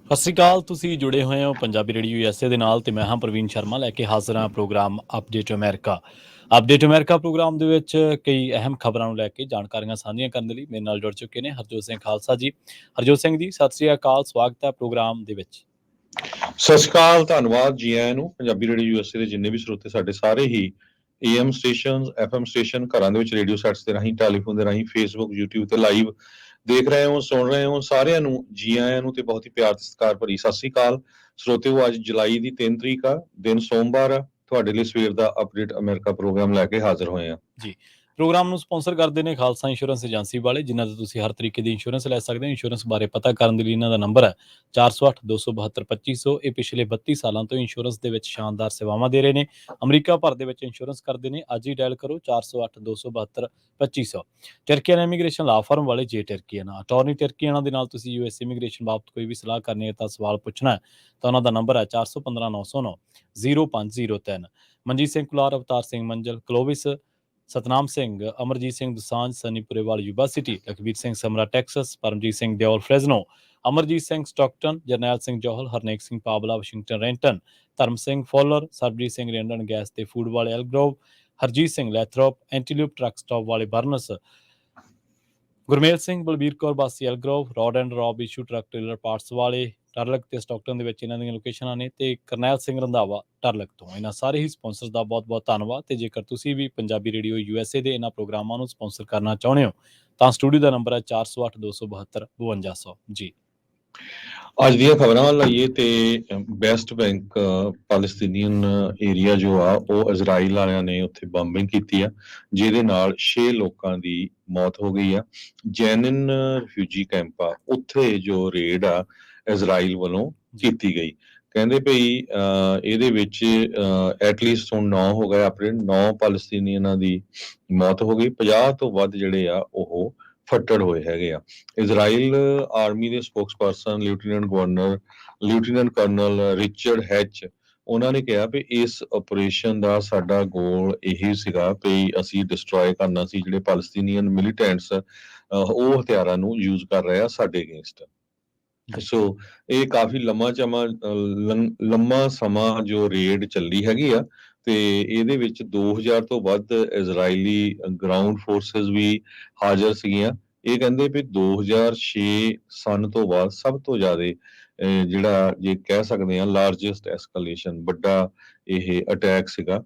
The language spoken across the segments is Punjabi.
ਸਤਿ ਸ਼੍ਰੀ ਅਕਾਲ। ਤੁਸੀਂ ਜੁੜੇ ਹੋਏ ਹੋ ਪੰਜਾਬੀ ਰੇਡੀਓ USA ਦੇ ਨਾਲ ਤੇ ਮੈਂ ਹਾਂ ਪ੍ਰਵੀਨ ਸ਼ਰਮਾ ਲੈ ਕੇ ਹਾਜ਼ਰ ਹਾਂ program update America. Update America program ਦੇ ਵਿੱਚ ਕਈ ਅਹਿਮ ਖਬਰਾਂ ਨੂੰ ਲੈ ਕੇ ਜਾਣਕਾਰੀਆਂ ਸਾਂਝੀਆਂ ਕਰਨ ਦੇ ਲਈ ਮੇਰੇ ਨਾਲ ਜੁੜ ਚੁੱਕੇ ਨੇ ਹਰਜੋਤ ਸਿੰਘ ਖਾਲਸਾ ਜੀ। ਹਰਜੋਤ ਸਿੰਘ ਜੀ, ਸਤਿ ਸ਼੍ਰੀ ਅਕਾਲ, ਸਵਾਗਤ ਹੈ ਪ੍ਰੋਗਰਾਮ ਦੇ ਵਿੱਚ। ਸਤਿ ਸ਼੍ਰੀ ਅਕਾਲ, ਧੰਨਵਾਦ ਜੀ ਆਇਆਂ ਨੂੰ। ਪੰਜਾਬੀ ਰੇਡੀਓ USA ਦੇ ਜਿੰਨੇ ਵੀ ਸਰੋਤੇ ਸਾਡੇ ਸਾਰੇ ਹੀ AM ਸਟੇਸ਼ਨ, FM ਸਟੇਸ਼ਨ, ਘਰਾਂ ਦੇ ਵਿੱਚ ਰੇਡੀਓ ਸੈਟਸ ਦੇ ਰਾਹੀਂ, ਟੈਲੀਫੋਨ ਦੇ ਰਾਹੀਂ, ਫੇਸਬੁੱਕ, YouTube ਤੇ ਲਾਈਵ ਦੇਖ ਰਹੇ ਹੋ, ਸੁਣ ਰਹੇ ਹੋ, ਸਾਰਿਆਂ ਨੂੰ ਜੀ ਆਇਆਂ ਨੂੰ ਤੇ ਬਹੁਤ ਹੀ ਪਿਆਰ ਤੇ ਸਤਿਕਾਰ ਭਰੀ ਸਤਿ ਸ਼੍ਰੀ ਅਕਾਲ। ਸਰੋਤਿਓ, ਅੱਜ ਜੁਲਾਈ ਦੀ 3 ਤਰੀਕ ਆ, ਦਿਨ ਸੋਮਵਾਰ ਆ। ਤੁਹਾਡੇ ਲਈ ਸਵੇਰ ਦਾ ਅਪਡੇਟ ਅਮਰੀਕਾ ਪ੍ਰੋਗਰਾਮ ਲੈ ਕੇ ਹਾਜ਼ਰ ਹੋਏ ਆ ਜੀ। ਪ੍ਰੋਗਰਾਮ ਨੂੰ ਸਪਾਂਸਰ ਕਰਦੇ ਨੇ ਖਾਲਸਾ ਇੰਸ਼ੋਰੈਂਸ ਏਜੰਸੀ ਵਾਲੇ, ਜਿਨ੍ਹਾਂ ਤੋਂ ਤੁਸੀਂ ਹਰ ਤਰੀਕੇ ਦੀ ਇੰਸ਼ੋਰੈਂਸ ਲੈ ਸਕਦੇ ਹੋ। ਇੰਸ਼ੋਰੈਂਸ ਬਾਰੇ ਪਤਾ ਕਰਨ ਦੇ ਲਈ ਇਹਨਾਂ ਦਾ ਨੰਬਰ ਹੈ 408-272-2500। ਇਹ ਪਿਛਲੇ 32 ਸਾਲਾਂ ਤੋਂ ਇੰਸ਼ੋਰੈਂਸ ਦੇ ਵਿੱਚ ਸ਼ਾਨਦਾਰ ਸੇਵਾਵਾਂ ਦੇ ਰਹੇ ਨੇ। ਅਮਰੀਕਾ ਭਰ ਦੇ ਵਿੱਚ ਇੰਸ਼ੋਰੈਂਸ ਕਰਦੇ ਨੇ। ਅੱਜ ਹੀ ਡਾਇਲ ਕਰੋ 408-272-2500। ਟਰਕੀਅਨ ਇਮੀਗ੍ਰੇਸ਼ਨ ਲਾ ਫਰਮ ਵਾਲੇ ਜੇ ਟਰਕੀਅਨ ਅਟਾਰਨੀ ਟਰਕੀਅਨਾਂ ਦੇ ਨਾਲ ਤੁਸੀਂ US ਇਮੀਗ੍ਰੇਸ਼ਨ ਬਾਬਤ ਕੋਈ ਵੀ ਸਲਾਹ ਕਰਨੀ ਹੈ ਤਾਂ ਸਵਾਲ ਪੁੱਛਣਾ ਹੈ ਤਾਂ ਉਹਨਾਂ ਦਾ ਨੰਬਰ ਹੈ 415-909-0503। Manjit Singh Kular, Avtar Singh Manjal, Clovis, Satnam Singh, Amarjit Singh Dosanjh, Sunny Purewal Yuba City, Lakhbir Singh Samra Texas, Paramjit Singh Deol Fresno, Amarjit Singh Stockton, Jarnail Singh Johal, Harnek Singh Pabla Washington Renton, Dharam Singh Fowler, Sarabjit Singh Rendon gas ਤੇ ਫੂਡ ਵਾਲੇ Elk Grove, Harjit Singh Lathrop, Antelope truck stop ਵਾਲੇ ਬਰਨਸ, ਗੁਰਮੇਲ ਸਿੰਘ, ਬਲਬੀਰ ਕੌਰ ਵਾਸੀ ਐਲਗਰੋਵ, ਰੋਡ ਐਂਡ ਰੌਬ ਇਸ਼ੂ ਟਰੱਕ ਟ੍ਰੇਲਰ ਪਾਰਟਸ ਵਾਲੇ ਟਰਲਕ ਤੇ ਸਟਾਕਟਨ ਦੇ ਵਿੱਚ ਇਹਨਾਂ ਦੀਆਂ ਲੋਕੇਸ਼ਨਾਂ ਨੇ, ਤੇ ਕਰਨੈਲ ਸਿੰਘ ਰੰਧਾਵਾ ਟਰਲਕ ਤੋਂ। ਇਹਨਾਂ ਸਾਰੇ ਹੀ ਸਪਾਂਸਰ ਦਾ ਬਹੁਤ ਬਹੁਤ ਧੰਨਵਾਦ। ਤੇ ਜੇਕਰ ਤੁਸੀਂ ਵੀ ਪੰਜਾਬੀ ਰੇਡੀਓ USA ਦੇ ਇਹਨਾਂ ਪ੍ਰੋਗਰਾਮਾਂ ਨੂੰ ਸਪਾਂਸਰ ਕਰਨਾ ਚਾਹੁੰਦੇ ਹੋ ਤਾਂ ਸਟੂਡੀਓ ਦਾ ਨੰਬਰ ਹੈ 408-272-5200 ਜੀ। ਅੱਜ ਦੀਆਂ ਖਬਰਾਂ ਵੱਲ ਆਈਏ ਤੇ ਵੈਸਟ ਬੈਂਕ ਪਾਲਸਤੀਨੀਅਨ ਏਰੀਆ ਜੋ ਆ ਉਹ ਇਜ਼ਰਾਈਲ ਵਾਲਿਆਂ ਨੇ ਉੱਥੇ ਬੰਬਿੰਗ ਕੀਤੀ ਆ, ਜਿਹਦੇ ਨਾਲ 6 ਲੋਕਾਂ ਦੀ ਮੌਤ ਹੋ ਗਈ ਆ। ਜੈਨਿਨ ਰਿਫਿਊਜੀ ਕੈਂਪ ਆ, ਉੱਥੇ ਜੋ ਰੇਡ ਆ ਇਜ਼ਰਾਈਲ ਵੱਲੋਂ ਕੀਤੀ ਗਈ। ਕਹਿੰਦੇ ਭਈ ਇਹਦੇ ਵਿੱਚ ਐਟਲੀਸਟ ਹੁਣ 9 ਹੋ ਗਏ, ਆਪਣੇ 9 ਪਾਲਸਤੀਨੀਅਨਾਂ ਦੀ ਮੌਤ ਹੋ ਗਈ, 50 ਤੋਂ ਵੱਧ ਜਿਹੜੇ ਆ ਉਹ ਫੱਟੜ ਹੋਏ ਹੈਗੇ ਆ। ਇਜ਼ਰਾਈਲ ਆਰਮੀ ਦੇ spokesperson lieutenant colonel Richard hatch, ਉਹਨਾਂ ਨੇ ਕਿਹਾ ਵੀ ਇਸ ਆਪਰੇਸ਼ਨ ਦਾ ਸਾਡਾ ਗੋਲ ਇਹੀ ਸੀਗਾ ਵੀ ਅਸੀਂ ਡਿਸਟਰੋਏ ਕਰਨਾ ਸੀ ਜਿਹੜੇ ਪਾਲਸਤੀਨੀਅਨ ਮਿਲੀਟੈਂਟਸ ਉਹ ਹਥਿਆਰਾਂ ਨੂੰ ਯੂਜ਼ ਕਰ ਰਹੇ ਆ ਸਾਡੇ ਅਗੇਂਸਟ। ਸੋ ਇਹ ਕਾਫੀ ਲੰਮਾ ਸਮਾਂ ਜੋ ਰੇਡ ਚੱਲੀ ਹੈਗੀ ਆ, ਤੇ ਇਹਦੇ ਵਿੱਚ 2000 ਤੋਂ ਵੱਧ ਇਜ਼ਰਾਈਲੀ ਗਰਾਊਂਡ ਫੋਰਸਿਸ ਵੀ ਹਾਜ਼ਰ ਸੀਗੀਆਂ। ਇਹ ਕਹਿੰਦੇ ਵੀ 2006 ਸਨ ਤੋਂ ਬਾਅਦ ਸਭ ਤੋਂ ਜ਼ਿਆਦਾ ਜਿਹੜਾ ਜੇ ਕਹਿ ਸਕਦੇ ਹਾਂ ਲਾਰਜੈਸਟ ਐਸਕਲੇਸ਼ਨ, ਵੱਡਾ ਇਹ ਅਟੈਕ ਸੀਗਾ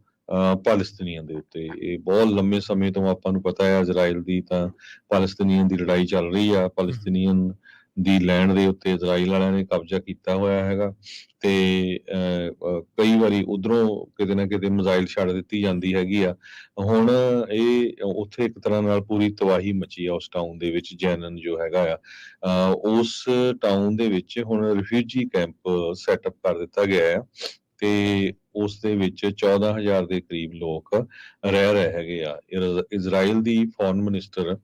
ਪਾਲਸਤੀਨੀਆਂ ਦੇ ਉੱਤੇ। ਇਹ ਬਹੁਤ ਲੰਮੇ ਸਮੇਂ ਤੋਂ ਆਪਾਂ ਨੂੰ ਪਤਾ ਹੈ ਇਜ਼ਰਾਈਲ ਦੀ ਤਾਂ ਪਾਲਸਤੀਨੀਅਨ ਦੀ ਲੜਾਈ ਚੱਲ ਰਹੀ ਆ। ਪਾਲਸਤੀਨੀਅਨ ਦੀ ਲੈਂਡ ਦੇ ਉੱਤੇ ਇਜ਼ਰਾਈਲ ਵਾਲਿਆਂ ਨੇ ਕਬਜ਼ਾ ਕੀਤਾ ਹੋਇਆ ਹੈਗਾ, ਤੇ ਕਈ ਵਾਰੀ ਉਧਰੋਂ ਕਿਤੇ ਨਾ ਕਿਤੇ ਮਿਜ਼ਾਈਲ ਛੱਡ ਦਿੱਤੀ ਜਾਂਦੀ ਹੈਗੀ ਆ। ਹੁਣ ਇਹ ਉੱਥੇ ਇੱਕ ਤਰ੍ਹਾਂ ਨਾਲ ਪੂਰੀ ਤਬਾਹੀ ਮਚੀ ਆ ਉਸ ਟਾਊਨ ਦੇ ਵਿੱਚ, ਜੈਨਨ ਜੋ ਹੈਗਾ ਆ। ਉਸ ਟਾਊਨ ਦੇ ਵਿੱਚ ਹੁਣ ਰਿਫਿਊਜੀ ਕੈਂਪ ਸੈਟਅਪ ਕਰ ਦਿੱਤਾ ਗਿਆ ਆ, ਤੇ ਉਸ ਦੇ ਵਿੱਚ 14,000 ਦੇ ਕਰੀਬ ਲੋਕ ਰਹਿ ਰਹੇ ਹੈਗੇ ਆ। ਇਜ਼ਰਾਈਲ ਦੀ ਫੋਰਨ ਮਿਨਿਸਟਰ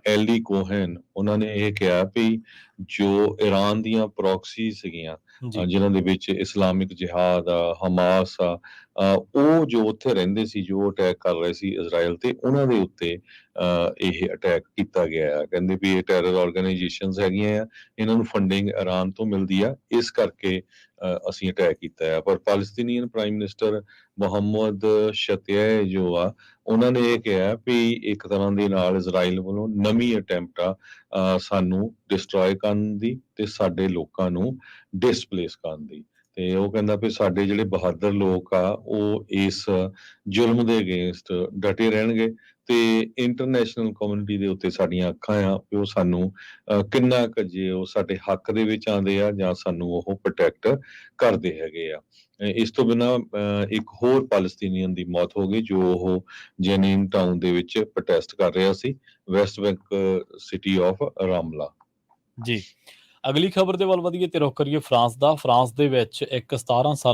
ਐਲੀ ਕੋਹਨ, ਉਹਨਾਂ ਨੇ ਇਹ ਕਿਹਾ ਵੀ ਜੋ ਇਰਾਨ ਦੀਆਂ ਪ੍ਰੋਕਸੀ ਸੀਗੀਆਂ ਜਿਨ੍ਹਾਂ ਦੇ ਵਿੱਚ ਇਸਲਾਮਿਕ ਜਿਹਾਦ ਆ, ਹਮਾਸ ਆ, ਉਹ ਜੋ ਉੱਥੇ ਰਹਿੰਦੇ ਸੀ, ਜੋ ਅਟੈਕ ਕਰ ਰਹੇ ਸੀ ਇਜ਼ਰਾਈਲ ਤੇ, ਉਹਨਾਂ ਦੇ ਉੱਤੇ ਇਹ ਅਟੈਕ ਕੀਤਾ ਗਿਆ ਆ। ਕਹਿੰਦੇ ਵੀ ਇਹ ਟੈਰਰ ਆਰਗੇਨਾਈਜੇਸ਼ਨਸ ਹੈਗੀਆਂ ਆ, ਇਹਨਾਂ ਨੂੰ ਫੰਡਿੰਗ ਇਰਾਨ ਤੋਂ ਮਿਲਦੀ ਆ, ਇਸ ਕਰਕੇ ਅਸੀਂ ਅਟੈਕ ਕੀਤਾ ਆ। ਪਰ ਪਾਲਸਤੀਨੀਅਨ ਪ੍ਰਾਈਮ ਮਿਨਿਸਟਰ ਮੁਹੰਮਦ ਸ਼ਤਿਆ ਜੋ ਆ, ਉਹਨਾਂ ਨੇ ਇਹ ਕਿਹਾ ਵੀ ਇੱਕ ਤਰ੍ਹਾਂ ਦੇ ਨਾਲ ਇਜ਼ਰਾਈਲ ਵੱਲੋਂ ਨਵੀਂ ਅਟੈਂਪਟ ਆ ਸਾਨੂੰ ਡਿਸਟਰੋਏ ਕਰਨ ਦੀ ਤੇ ਸਾਡੇ ਲੋਕਾਂ ਨੂੰ ਡਿਸਪਲੇਸ ਕਰਨ ਦੀ। ਤੇ ਉਹ ਕਹਿੰਦਾ ਵੀ ਸਾਡੇ ਜਿਹੜੇ ਬਹਾਦਰ ਲੋਕ ਆ ਉਹ ਇਸ ਜ਼ੁਲਮ ਦੇ ਅਗੇਂਸਟ ਡਟੇ ਰਹਿਣਗੇ, ਤੇ ਇੰਟਰਨੈਸ਼ਨਲ ਕਮਿਊਨਿਟੀ ਦੇ ਉੱਤੇ ਸਾਡੀਆਂ ਅੱਖਾਂ ਆ ਵੀ ਉਹ ਸਾਨੂੰ ਕਿੰਨਾ ਕੁ ਜੇ ਉਹ ਸਾਡੇ ਹੱਕ ਦੇ ਵਿੱਚ ਆਉਂਦੇ ਆ ਜਾਂ ਸਾਨੂੰ ਉਹ ਪ੍ਰੋਟੈਕਟ ਕਰਦੇ ਹੈਗੇ ਆ। ਇਸ ਤੋਂ ਬਿਨਾਂ ਇੱਕ ਹੋਰ ਪਾਲਸਤੀਨੀਅਨ ਦੀ ਮੌਤ ਹੋ ਗਈ, ਜੋ ਉਹ ਜੈਨੀਨ ਟਾਊਨ ਦੇ ਵਿੱਚ ਪ੍ਰੋਟੈਸਟ ਕਰ ਰਿਹਾ ਸੀ, ਵੈਸਟ ਬੈਂਕ ਸਿਟੀ ਆਫ ਰਾਮਲਾ ਜੀ। ਅਗਲੀ ਖਬਰ ਦੇ ਵੱਲ ਵਧੀਏ ਤੇ ਰੁਖ ਕਰੀਏ ਫਰਾਂਸ ਦਾ। ਫਰਾਂਸ ਦੇ ਵਿੱਚ ਇੱਕ 17 ਸਾਲਾਂ